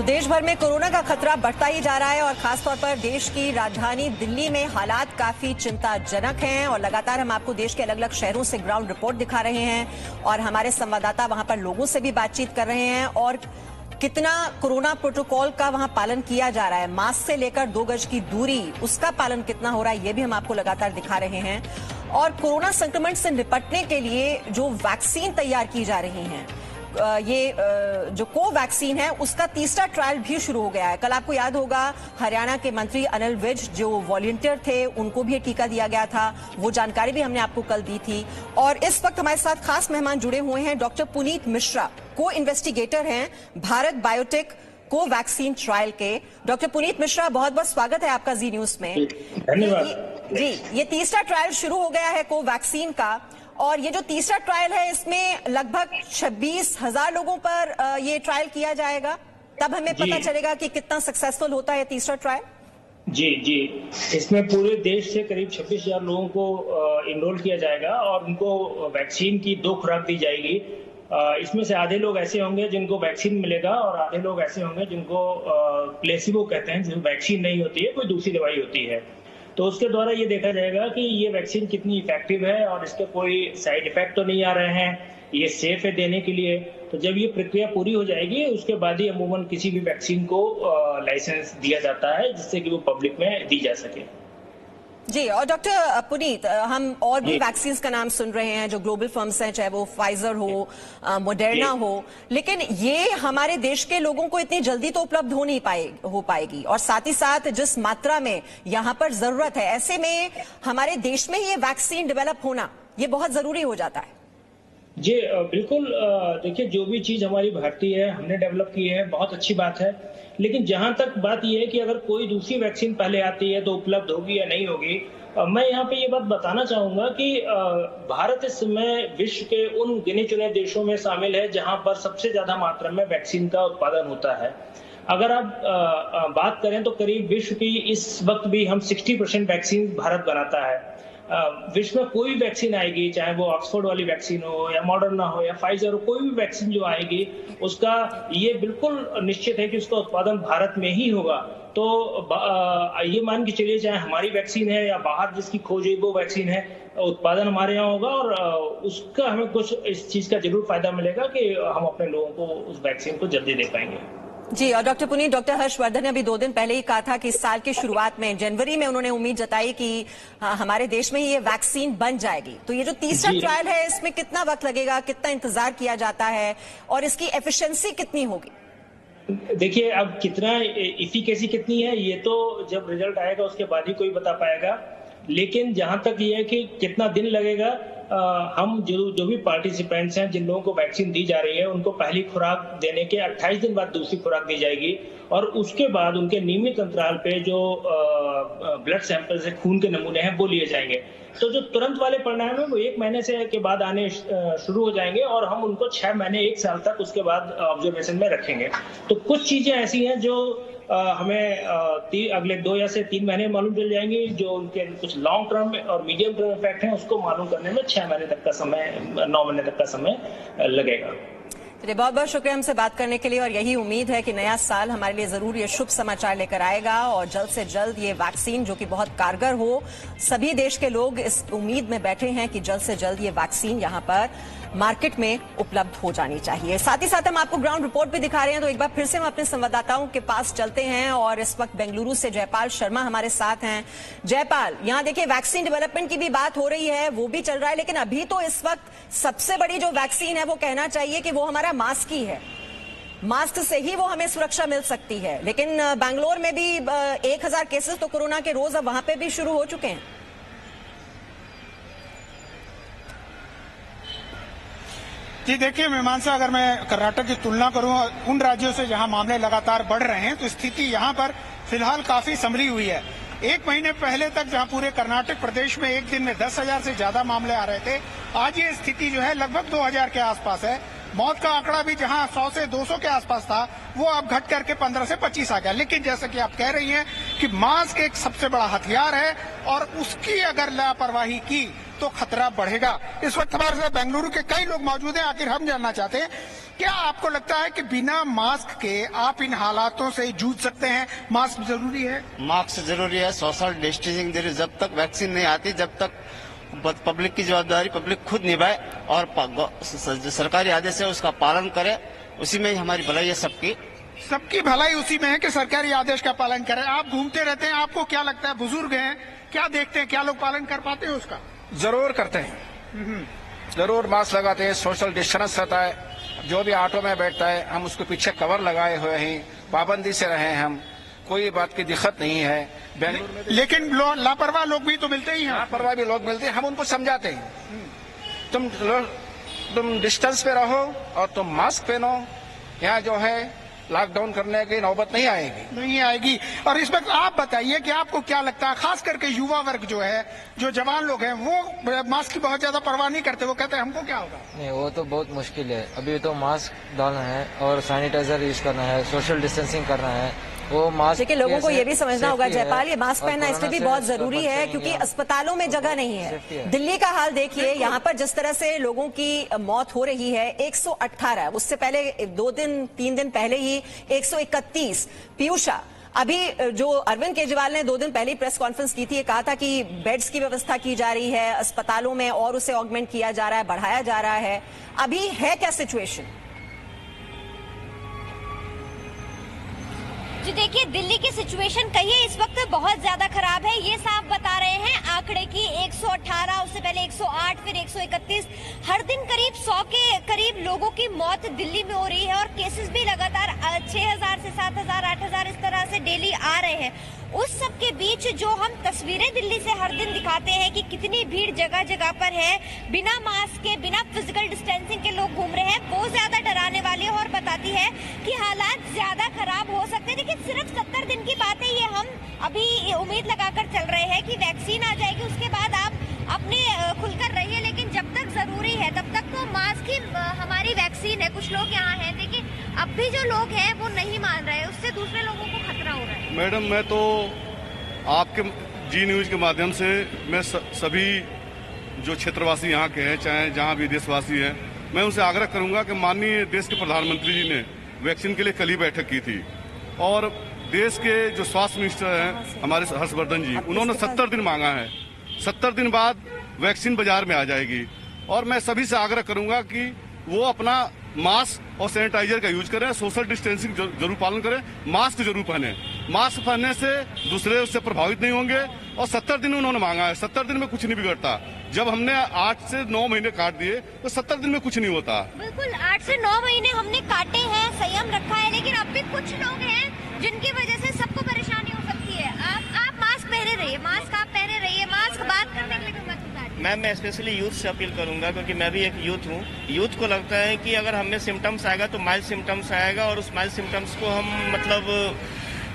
तो देश भर में कोरोना का खतरा बढ़ता ही जा रहा है और खासतौर पर देश की राजधानी दिल्ली में हालात काफी चिंताजनक हैं और लगातार हम आपको देश के अलग अलग शहरों से ग्राउंड रिपोर्ट दिखा रहे हैं और हमारे संवाददाता वहां पर लोगों से भी बातचीत कर रहे हैं और कितना कोरोना प्रोटोकॉल का वहां पालन किया जा रहा है, मास्क से लेकर 2 गज की दूरी उसका पालन कितना हो रहा है, ये भी हम आपको लगातार दिखा रहे हैं। और कोरोना संक्रमण से निपटने के लिए जो वैक्सीन तैयार की जा रही हैं, ये जो कोवैक्सीन है उसका तीसरा ट्रायल भी शुरू हो गया है। कल आपको याद होगा हरियाणा के मंत्री अनिल विज जो वॉलंटियर थे उनको भी टीका दिया गया था, वो जानकारी भी हमने आपको कल दी थी। और इस वक्त हमारे साथ खास मेहमान जुड़े हुए हैं, डॉक्टर पुनीत मिश्रा को इन्वेस्टिगेटर हैं भारत बायोटेक कोवैक्सीन ट्रायल के। डॉक्टर पुनीत मिश्रा, बहुत बहुत स्वागत है आपका जी न्यूज में। धन्यवाद जी, ये तीसरा ट्रायल शुरू हो गया है कोवैक्सीन का और ये जो तीसरा ट्रायल है इसमें लगभग 26,000 लोगों पर ये ट्रायल किया जाएगा, तब हमें पता चलेगा कि कितना सक्सेसफुल होता है तीसरा ट्रायल। जी, इसमें पूरे देश से करीब 26,000 लोगों को इनरोल किया जाएगा और उनको वैक्सीन की 2 खुराक दी जाएगी। इसमें से आधे लोग ऐसे होंगे जिनको वैक्सीन मिलेगा और आधे लोग ऐसे होंगे जिनको प्लेसिबो कहते हैं, जिसमें वैक्सीन नहीं होती है, कोई दूसरी दवाई होती है। तो उसके द्वारा ये देखा जाएगा कि ये वैक्सीन कितनी इफेक्टिव है और इसके कोई साइड इफेक्ट तो नहीं आ रहे हैं, ये सेफ है देने के लिए। तो जब ये प्रक्रिया पूरी हो जाएगी उसके बाद ही अमूमन किसी भी वैक्सीन को लाइसेंस दिया जाता है जिससे कि वो पब्लिक में दी जा सके। जी, और डॉक्टर पुनीत, हम और भी वैक्सीन का नाम सुन रहे हैं जो ग्लोबल फर्म्स हैं, चाहे वो फाइजर हो, मोडेर्ना हो, लेकिन ये हमारे देश के लोगों को इतनी जल्दी तो उपलब्ध हो पाएगी और साथ ही साथ जिस मात्रा में यहाँ पर जरूरत है, ऐसे में हमारे देश में ही ये वैक्सीन डेवलप होना ये बहुत जरूरी हो जाता है। जी बिल्कुल, देखिए जो भी चीज हमारी भारतीय है, हमने डेवलप की है, बहुत अच्छी बात है, लेकिन जहां तक बात यह है कि अगर कोई दूसरी वैक्सीन पहले आती है तो उपलब्ध होगी या नहीं होगी। मैं यहाँ पे ये बात बताना चाहूंगा कि भारत इस समय विश्व के उन गिने चुने देशों में शामिल है जहां पर सबसे ज्यादा मात्रा में वैक्सीन का उत्पादन होता है। अगर आप बात करें तो करीब विश्व की इस वक्त भी हम 60% वैक्सीन भारत बनाता है। विश्व में कोई भी वैक्सीन आएगी, चाहे वो ऑक्सफोर्ड वाली वैक्सीन हो या मॉडर्ना हो या फाइजर हो, कोई भी वैक्सीन जो आएगी उसका ये बिल्कुल निश्चित है कि उसका उत्पादन भारत में ही होगा। तो ये मान के चलिए चाहे हमारी वैक्सीन है या बाहर जिसकी खोज हुई वो वैक्सीन है, उत्पादन हमारे यहाँ होगा और उसका हमें कुछ इस चीज का जरूर फायदा मिलेगा कि हम अपने लोगों को उस वैक्सीन को जल्दी दे पाएंगे। जी, और डॉक्टर पुनीत, डॉक्टर हर्षवर्धन ने अभी 2 दिन पहले ही कहा था कि इस साल की शुरुआत में जनवरी में उन्होंने उम्मीद जताई कि हमारे देश में ये वैक्सीन बन जाएगी। तो ये जो तीसरा ट्रायल है इसमें कितना वक्त लगेगा, कितना इंतजार किया जाता है और इसकी एफिशिएंसी कितनी होगी? देखिए, अब कितना एफिकेसी कितनी है ये तो जब रिजल्ट आएगा उसके बाद ही कोई बता पाएगा, लेकिन जहां तक ये है कि कितना दिन लगेगा, हम जो भी पार्टिसिपेंट्स हैं, जिन लोगों को वैक्सीन दी जा रही है, उनको पहली खुराक देने के 28 दिन बाद दूसरी खुराक दी जाएगी और उसके बाद उनके नियमित अंतराल पे जो ब्लड सैंपल्स है, खून के नमूने हैं, वो लिए जाएंगे। तो जो तुरंत वाले परिणाम है वो 1 महीने से के बाद आने शुरू हो जाएंगे और हम उनको 6 महीने 1 साल तक उसके बाद ऑब्जर्वेशन में रखेंगे। तो कुछ चीजें ऐसी हैं जो हमें अगले 2 या से 3 महीने मालूम चल जाएंगी, जो उनके कुछ लॉन्ग टर्म और मीडियम टर्म इफेक्ट हैं उसको मालूम करने में 6 महीने तक का समय, 9 महीने तक का समय लगेगा। चलिए, बहुत बहुत शुक्रिया हमसे बात करने के लिए और यही उम्मीद है कि नया साल हमारे लिए जरूर ये शुभ समाचार लेकर आएगा और जल्द से जल्द ये वैक्सीन जो कि बहुत कारगर हो, सभी देश के लोग इस उम्मीद में बैठे हैं कि जल्द से जल्द ये वैक्सीन यहाँ पर मार्केट में उपलब्ध हो जानी चाहिए। साथ ही साथ हम आपको ग्राउंड रिपोर्ट भी दिखा रहे हैं, तो एक बार फिर से हम अपने संवाददाताओं के पास चलते हैं और इस वक्त बेंगलुरु से जयपाल शर्मा हमारे साथ हैं। जयपाल, यहाँ देखिए वैक्सीन डेवलपमेंट की भी बात हो रही है, वो भी चल रहा है, लेकिन अभी तो इस वक्त सबसे बड़ी जो वैक्सीन है वो कहना चाहिए कि वो हमारा मास्क ही है। मास्क से ही वो हमें सुरक्षा मिल सकती है, लेकिन बैंगलोर में भी 1000 केसेस तो कोरोना के रोज अब वहां पे भी शुरू हो चुके हैं। जी देखिए मीमांसा, अगर मैं कर्नाटक की तुलना करूं उन राज्यों से जहां मामले लगातार बढ़ रहे हैं, तो स्थिति यहां पर फिलहाल काफी संभली हुई है। 1 महीने पहले तक जहां पूरे कर्नाटक प्रदेश में एक दिन में 10,000 से ज्यादा मामले आ रहे थे, आज ये स्थिति जो है लगभग 2,000 के आसपास है। मौत का आंकड़ा भी जहां 100 से 200 के आसपास था, वो अब घट करके 15 से 25 आ गया। लेकिन जैसा कि आप कह रही हैं कि मास्क एक सबसे बड़ा हथियार है और उसकी अगर लापरवाही की तो खतरा बढ़ेगा। इस वक्त हमारे साथ बेंगलुरु के कई लोग मौजूद हैं। आखिर हम जानना चाहते हैं क्या आपको लगता है कि बिना मास्क के आप इन हालातों से जूझ सकते हैं? मास्क जरूरी है? मास्क जरूरी है, सोशल डिस्टेंसिंग जरूरी। जब तक वैक्सीन नहीं आती जब तक पब्लिक की जवाबदारी पब्लिक खुद निभाए और सरकारी आदेश है उसका पालन करे, उसी में ही हमारी भलाई है। सबकी भलाई उसी में है कि सरकारी आदेश का पालन करें। आप घूमते रहते हैं, आपको क्या लगता है, बुजुर्ग हैं, क्या देखते हैं, क्या लोग पालन कर पाते हैं उसका? जरूर करते हैं, जरूर मास्क लगाते हैं, सोशल डिस्टेंस रहता है। जो भी ऑटो में बैठता है हम उसके पीछे कवर लगाए हुए हैं, पाबंदी से रहे हैं हम, कोई बात की दिक्कत नहीं है। बेंगलुरु में लेकिन लापरवाह लोग भी तो मिलते ही हैं। लापरवाह भी लोग मिलते हैं, हम उनको समझाते हैं, तुम डिस्टेंस पे रहो और तुम मास्क पहनो, यहाँ जो है लॉकडाउन करने की नौबत नहीं आएगी। और इस वक्त आप बताइए कि आपको क्या लगता है, खास करके युवा वर्ग जो है, जो जवान लोग हैं, वो मास्क की बहुत ज्यादा परवाह नहीं करते, वो कहते हैं हमको क्या होगा। नहीं, वो तो बहुत मुश्किल है। अभी तो मास्क डालना है और सैनिटाइजर यूज करना है, सोशल डिस्टेंसिंग करना है। वो मास्क देखिए, लोगों को ये भी समझना होगा जयपाल, ये मास्क पहनना इसलिए भी बहुत जरूरी है क्योंकि अस्पतालों में जगह नहीं है। दिल्ली का हाल देखिए, यहाँ पर जिस तरह से लोगों की मौत हो रही है, 118, उससे पहले 2-3 दिन पहले ही 131। पीयूषा, अभी जो अरविंद केजरीवाल ने 2 दिन पहले प्रेस कॉन्फ्रेंस की थी, ये कहा था कि बेड्स की व्यवस्था की जा रही है अस्पतालों में और उसे ऑगमेंट किया जा रहा है, बढ़ाया जा रहा है। अभी है क्या सिचुएशन? जी देखिए, दिल्ली की सिचुएशन कहिए इस वक्त बहुत ज्यादा खराब है। ये साफ बता रहे हैं आंकड़े की 118, उससे पहले 108, फिर 131। हर दिन करीब 100 के करीब लोगों की मौत दिल्ली में हो रही है और केसेस भी लगातार 6000 से 7000, 8000 इस तरह से डेली आ रहे हैं। उस सब के बीच जो हम तस्वीरें दिल्ली से हर दिन दिखाते हैं कि कितनी भीड़ जगह जगह पर है, बिना मास्क के, बिना फिजिकल डिस्टेंसिंग के लोग घूम रहे हैं, वो ज्यादा डराने वाली है और बताती है कि हालात ज्यादा खराब हो सकते हैं। लेकिन सिर्फ 70 दिन की बात है, ये हम अभी उम्मीद लगाकर चल रहे हैं कि वैक्सीन आ जाएगी, उसके बाद आप अपने खुलकर रहिए, लेकिन जब तक जरूरी है तब तक तो मास्क ही हमारी वैक्सीन है। कुछ लोग यहाँ हैं, देखिए अब भी जो लोग हैं वो नहीं मान रहे, उससे दूसरे लोगों को खतरा हो रहा है। मैडम, मैं तो आपके जी न्यूज के माध्यम से मैं सभी जो क्षेत्रवासी यहाँ के हैं, चाहे जहाँ भी देशवासी हैं, मैं उनसे आग्रह करूंगा कि माननीय देश के प्रधानमंत्री जी ने वैक्सीन के लिए कल ही बैठक की थी और देश के जो स्वास्थ्य मिनिस्टर हैं हमारे हर्षवर्धन जी, उन्होंने 70 दिन मांगा है। 70 दिन बाद वैक्सीन बाजार में आ जाएगी और मैं सभी से आग्रह करूंगा कि वो अपना मास्क और सैनिटाइजर का यूज करें, सोशल डिस्टेंसिंग जरूर पालन करें, मास्क जरूर पहने। मास्क पहनने से दूसरे उससे प्रभावित नहीं होंगे और 70 दिन उन्होंने मांगा है। 70 दिन में कुछ नहीं बिगड़ता। जब हमने 8 से 9 महीने काट दिए तो 70 दिन में कुछ नहीं होता। बिल्कुल, 8 से 9 महीने हमने काटे हैं, संयम रखा है, लेकिन अब भी कुछ लोग हैं जिनकी वजह से सबको परेशानी हो सकती है। आप मास्क पहने रहिए, मास्क आप पहने रहिए, मास्क बात करने के लिए मत उतारिए। मैं स्पेशली यूथ से अपील करूंगा क्योंकि मैं भी एक यूथ हूँ। यूथ को लगता है कि अगर हमें सिम्टम्स आएगा तो माइल्ड सिम्टम्स आएगा और उस माइल्ड सिम्टम्स को हम मतलब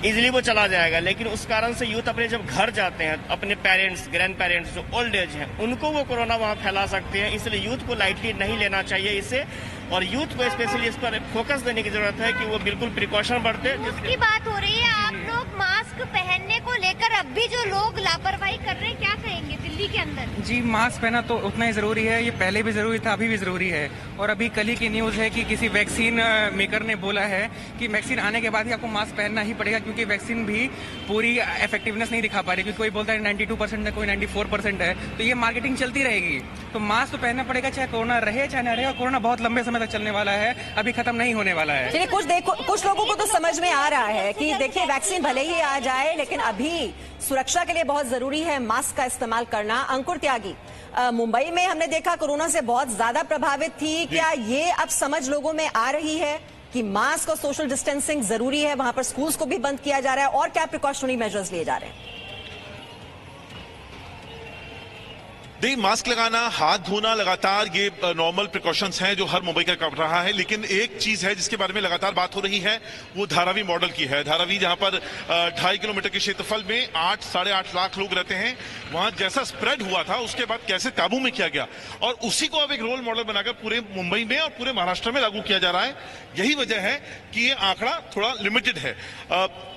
इजीली वो चला जाएगा, लेकिन उस कारण से यूथ अपने जब घर जाते हैं, अपने पेरेंट्स, ग्रैंड पेरेंट्स जो ओल्ड एज हैं, उनको वो कोरोना वहाँ फैला सकते हैं। इसलिए यूथ को लाइटली नहीं लेना चाहिए इसे, और यूथ को स्पेशली इस पर फोकस देने की जरूरत है कि वो बिल्कुल प्रिकॉशन बरते। जिसकी बात हो रही है, आप लोग मास्क पहनने को लेकर अब भी जो लोग लापरवाही कर रहे हैं, क्या कहेंगे दिल्ली के अंदर? जी, मास्क पहना तो उतना ही जरूरी है, ये पहले भी जरूरी था, अभी भी जरूरी है। और अभी कल ही की न्यूज है कि किसी वैक्सीन मेकर ने बोला है कि वैक्सीन आने के बाद ही आपको मास्क पहनना ही पड़ेगा, क्योंकि वैक्सीन भी पूरी इफेक्टिवनेस नहीं दिखा पा रही, क्योंकि कोई बोलता है 92% है, कोई 94% है, तो ये मार्केटिंग चलती रहेगी। तो मास्क तो पहनना पड़ेगा, चाहे कोरोना रहे चाहे न रहे, और कोरोना बहुत लंबे समय तक चलने वाला है, अभी खत्म नहीं होने वाला है। चलिए, कुछ लोगों को तो समझ में आ रहा है कि देखिए वैक्सीन भले ही आ जाए, लेकिन अभी सुरक्षा के लिए बहुत जरूरी है मास्क का इस्तेमाल करना। अंकुर त्यागी, मुंबई में हमने देखा कोरोना से बहुत ज्यादा प्रभावित थी, क्या ये अब समझ लोगों में आ रही है कि मास्क और सोशल डिस्टेंसिंग जरूरी है? वहां पर स्कूल्स को भी बंद किया जा रहा है, और क्या प्रिकॉशनरी मेजर्स लिए जा रहे हैं? देखिए, मास्क लगाना, हाथ धोना, लगातार ये नॉर्मल प्रिकॉशंस हैं जो हर मुंबई का कर रहा है। लेकिन एक चीज है जिसके बारे में लगातार बात हो रही है, वो धारावी मॉडल की है। धारावी, जहां पर 2.5 किलोमीटर के क्षेत्रफल में 8-8.5 लाख लोग रहते हैं, वहां जैसा स्प्रेड हुआ था उसके बाद कैसे काबू में किया गया, और उसी को अब एक रोल मॉडल बनाकर पूरे मुंबई में और पूरे महाराष्ट्र में लागू किया जा रहा है। यही वजह है कि ये आंकड़ा थोड़ा लिमिटेड है।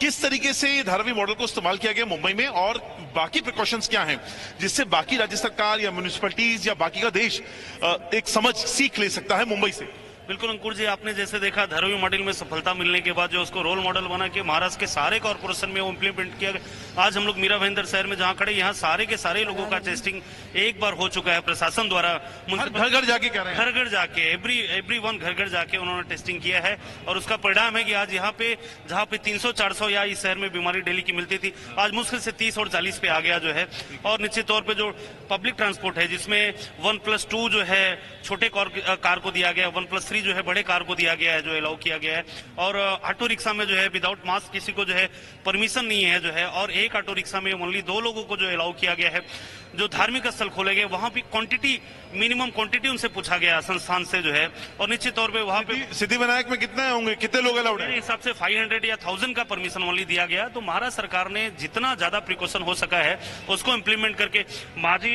किस तरीके से ये धारावी मॉडल को इस्तेमाल किया गया मुंबई में और बाकी प्रिकॉशंस क्या हैं जिससे बाकी राज्य सरकार या म्युनिसिपैलिटीज या बाकी का देश एक समझ सीख ले सकता है मुंबई से, बिल्कुल अंकुर जी, आपने जैसे देखा धारावी मॉडल में सफलता मिलने के बाद जो उसको रोल मॉडल बना के महाराष्ट्र के सारे कॉर्पोरेशन में वो इम्प्लीमेंट किया गया। आज हम लोग मीरा भाईंदर शहर में जहाँ खड़े, यहाँ सारे के सारे लोगों का टेस्टिंग एक बार हो चुका है प्रशासन द्वारा। घर घर जाके कर रहे हैं, घर घर जाके एवरी वन घर घर जाके उन्होंने टेस्टिंग किया है और उसका परिणाम है कि आज यहाँ पे जहाँ पे 300-400 या इस शहर में बीमारी डेली की मिलती थी, आज मुश्किल से 30 और 40 पे आ गया जो है। और निश्चित तौर पे जो पब्लिक ट्रांसपोर्ट है जिसमें 1+2 जो है छोटे कार को दिया गया, 1+3 जो है बड़े कार को दिया गया है, जो अलाउ किया गया है। और ऑटो रिक्शा में जो है विदाउट मास्क किसी को जो है परमिशन नहीं है जो है, और एक ऑटो रिक्शा में ओनली 2 लोगों को जो अलाउ किया गया है। जो धार्मिक स्थल खोले गए वहां भी क्वांटिटी, मिनिमम क्वांटिटी उनसे पूछा गया संस्थान से जो है। और निश्चित तौर पे वहां पे सिद्धिविनायक में कितने होंगे, कितने लोग अलाउड है? मेरे हिसाब से 500 या 1000 का परमिशन ओनली दिया गया। तो महाराष्ट्र सरकार ने जितना ज्यादा प्रिकॉशन हो सका है उसको इम्प्लीमेंट करके माझी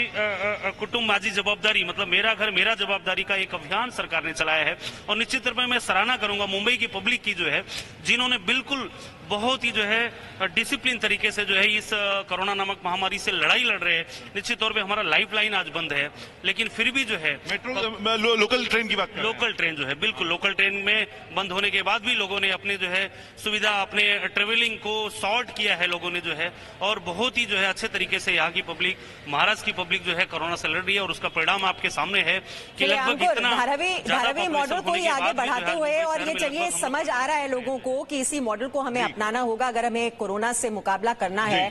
कुटुंब माझी जवाबदारी, मतलब मेरा घर मेरा जवाबदारी का एक अभियान सरकार ने चलाया है। और निश्चित तौर पर मैं सराहना करूंगा मुंबई की पब्लिक की जो है, जिन्होंने बिल्कुल बहुत ही जो है डिसिप्लिन तरीके से जो है इस कोरोना नामक महामारी से लड़ाई लड़ रहे हैं। निश्चित तौर पे हमारा लाइफलाइन आज बंद है, लेकिन फिर भी जो है मेट्रो लोकल ट्रेन की बात कर रहे हैं। लोकल ट्रेन जो है, बिल्कुल लोकल ट्रेन में बंद होने के बाद भी लोगों ने अपने जो है सुविधा, अपने ट्रेवलिंग को सॉर्ट किया है लोगों ने जो है। और बहुत ही जो है अच्छे तरीके से यहाँ की पब्लिक, महाराष्ट्र की पब्लिक जो है कोरोना से लड़ रही है। और उसका परिणाम आपके सामने है कि लगभग इतना धारावी मॉडल को ही आगे बढ़ाते हुए, और ये चलिए समझ आ रहा है लोगों को कि इसी मॉडल को हमें अपनाना होगा अगर हमें कोरोना से मुकाबला करना है।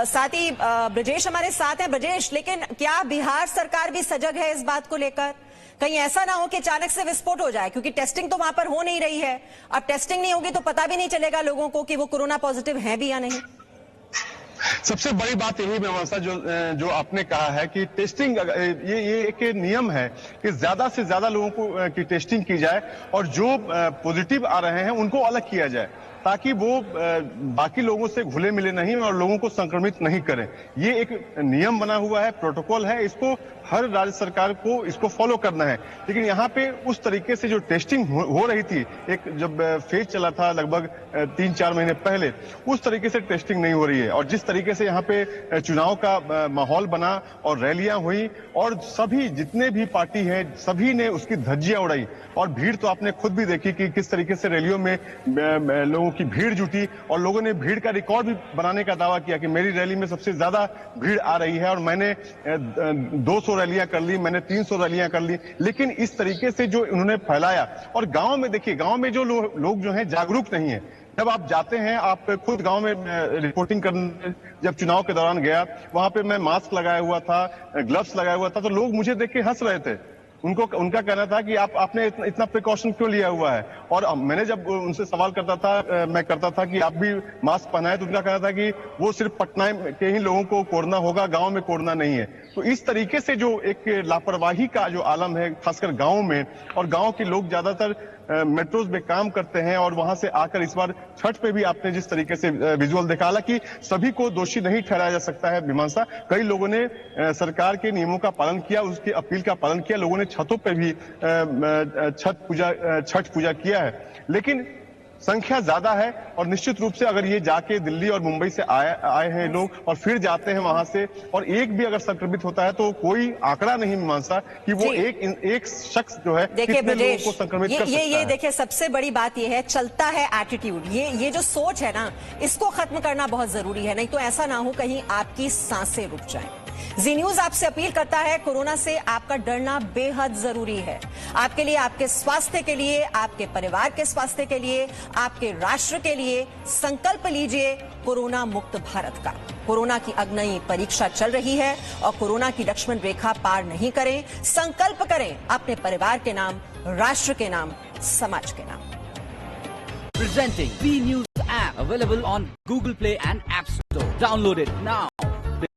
साथ ही ब्रजेश हमारे साथ हैं। ब्रजेश, लेकिन क्या बिहार सरकार भी सजग है इस बात को लेकर? कहीं ऐसा ना हो कि अचानक से विस्फोट हो जाए, क्योंकि टेस्टिंग तो वहां पर हो नहीं रही है। अब टेस्टिंग नहीं होगी तो पता भी नहीं चलेगा लोगों को कि वो कोरोना पॉजिटिव है भी या नहीं। सबसे बड़ी बात यही मीमांसा जो आपने कहा है कि टेस्टिंग, ये एक नियम है कि ज्यादा से ज्यादा लोगों को की टेस्टिंग की जाए और जो पॉजिटिव आ रहे हैं उनको अलग किया जाए, ताकि वो बाकी लोगों से घुले मिले नहीं और लोगों को संक्रमित नहीं करें। ये एक नियम बना हुआ है, प्रोटोकॉल है, इसको हर राज्य सरकार को इसको फॉलो करना है। लेकिन यहाँ पे उस तरीके से जो टेस्टिंग हो रही थी, एक जब फेज चला था लगभग 3-4 महीने पहले, उस तरीके से टेस्टिंग नहीं हो रही है। और जिस तरीके से यहाँ पे चुनाव का माहौल बना और रैलियां हुई और सभी जितने भी पार्टी हैं सभी ने उसकी धज्जियां उड़ाई, और भीड़ तो आपने खुद भी देखी कि किस तरीके से रैलियों में लोगों की भीड़ जुटी और लोगों ने भीड़ का रिकॉर्ड भी बनाने का दावा किया कि मेरी रैली में सबसे ज्यादा भीड़ आ रही है और मैंने 200 रैलियां कर ली, मैंने 300 रैलियां कर ली। लेकिन इस तरीके से जो उन्होंने फैलाया, और गांव में देखिए, गांव में जो लोग जो हैं जागरूक नहीं है। जब आप जाते हैं, आप खुद गांव में रिपोर्टिंग करने जब चुनाव के दौरान गया, वहां पे मैं मास्क लगाया हुआ था, ग्लव्स लगाया हुआ था, तो लोग मुझे देख के हंस रहे थे। उनका कहना था कि आपने इतना प्रिकॉशन क्यों लिया हुआ है। और मैंने जब उनसे सवाल करता था कि आप भी मास्क पहनाए, तो उनका कहना था कि वो सिर्फ पटना के ही लोगों को कोरोना होगा, गांव में कोरोना नहीं है। तो इस तरीके से जो एक लापरवाही का जो आलम है, खासकर गांव में, और गांव के लोग ज्यादातर मेट्रोज में काम करते हैं और वहां से आकर इस बार छठ पे भी आपने जिस तरीके से विजुअल देखा, हालांकि सभी को दोषी नहीं ठहराया जा सकता है मीमांसा। कई लोगों ने सरकार के नियमों का पालन किया, उसकी अपील का पालन किया, लोगों ने छतों पे भी छठ पूजा किया है। लेकिन संख्या ज्यादा है और निश्चित रूप से अगर ये जाके दिल्ली और मुंबई से आए हैं लोग और फिर जाते हैं वहां से, और एक भी अगर संक्रमित होता है तो कोई आंकड़ा नहीं मीमांसा कि वो एक शख्स जो है कितने लोगों को संक्रमित कर सकता है। ये देखिए, सबसे बड़ी बात ये है, चलता है एटीट्यूड। ये जो सोच है ना, इसको खत्म करना बहुत जरूरी है, नहीं तो ऐसा ना हो कहीं आपकी सांसें रुक जाएं। जी न्यूज आपसे अपील करता है, कोरोना से आपका डरना बेहद जरूरी है। आपके लिए, आपके स्वास्थ्य के लिए, आपके परिवार के स्वास्थ्य के लिए, आपके राष्ट्र के लिए संकल्प लीजिए कोरोना मुक्त भारत का। कोरोना की अग्नि परीक्षा चल रही है और कोरोना की लक्ष्मण रेखा पार नहीं करें। संकल्प करें अपने परिवार के नाम, राष्ट्र के नाम, समाज के नाम। Presenting B News app available on Google Play and App Store. Download it now.